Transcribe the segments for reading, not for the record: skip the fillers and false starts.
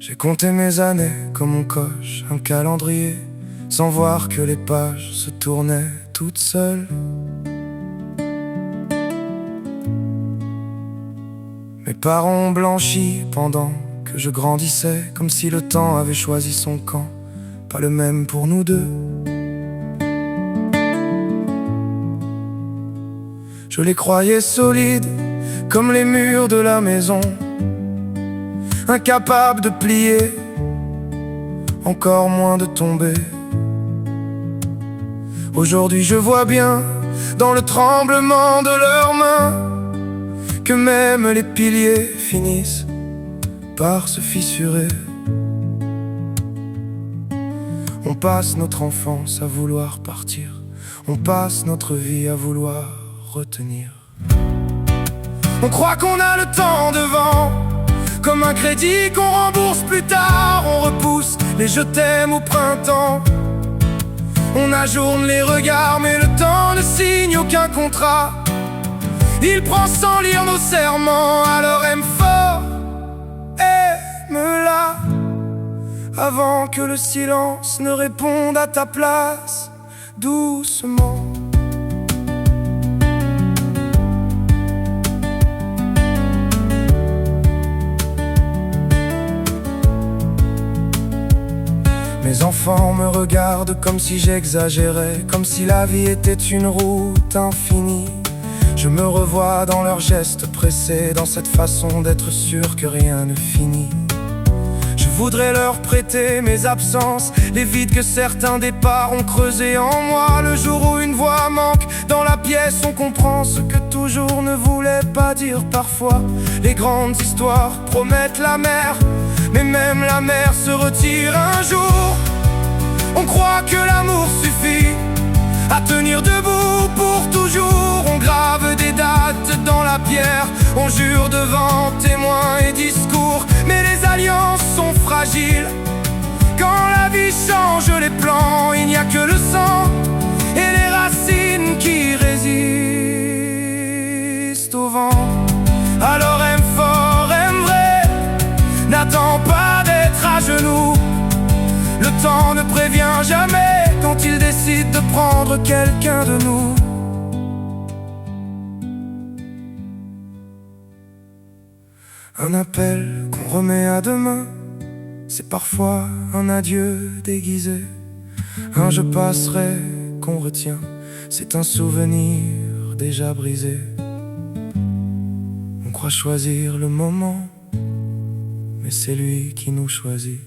J'ai compté mes années comme on coche un calendrier, sans voir que les pages se tournaient toutes seules. Mes parents ont blanchi pendant que je grandissais, comme si le temps avait choisi son camp, pas le même pour nous deux. Je les croyais solides, comme les murs de la maison, incapables de plier, encore moins de tomber. Aujourd'hui je vois bien, dans le tremblement de leurs mains, que même les piliers finissent par se fissurer. On passe notre enfance à vouloir partir, on passe notre vie à vouloir retenir. On croit qu'on a le temps devant, comme un crédit qu'on rembourse plus tard. On repousse les je t'aime au printemps, on ajourne les regards, mais le temps ne signe aucun contrat. Il prend sans lire nos serments, alors aime fort, aime-la, avant que le silence ne réponde à ta place, doucement. Mes enfants me regardent comme si j'exagérais, comme si la vie était une route infinie. Je me revois dans leurs gestes pressés, dans cette façon d'être sûr que rien ne finit. Je voudrais leur prêter mes absences, les vides que certains départs ont creusés en moi. Le jour où une voix manque dans la pièce, on comprend ce que toujours ne voulait pas dire parfois. Les grandes histoires promettent la mer, mais même la mer se retire un jour. On croit que l'amour suffit à tenir debout pour toujours. On grave des dates dans la pierre, on jure devant témoins et discours, mais les alliances sont fragiles. Quand la vie change les plans, il n'y a que le sang et les racines qui résistent au vent. Alors aime fort, aime vrai, n'attends pas d'être à genoux. Le temps ne prévient jamais quand il décide de prendre quelqu'un de nous. Un appel qu'on remet à demain, c'est parfois un adieu déguisé. Un je passerai qu'on retient, c'est un souvenir déjà brisé. On croit choisir le moment, mais c'est lui qui nous choisit.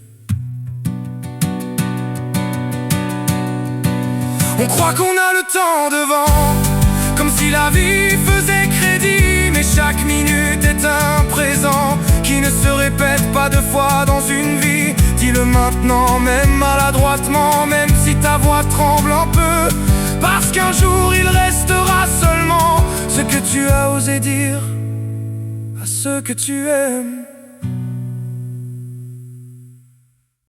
On croit qu'on a le temps devant, comme si la vie faisait crédit, mais chaque minute est un présent qui ne se répète pas deux fois dans une vie. Dis-le maintenant, même maladroitement, même si ta voix tremble un peu, parce qu'un jour il restera seulement ce que tu as osé dire à ceux que tu aimes.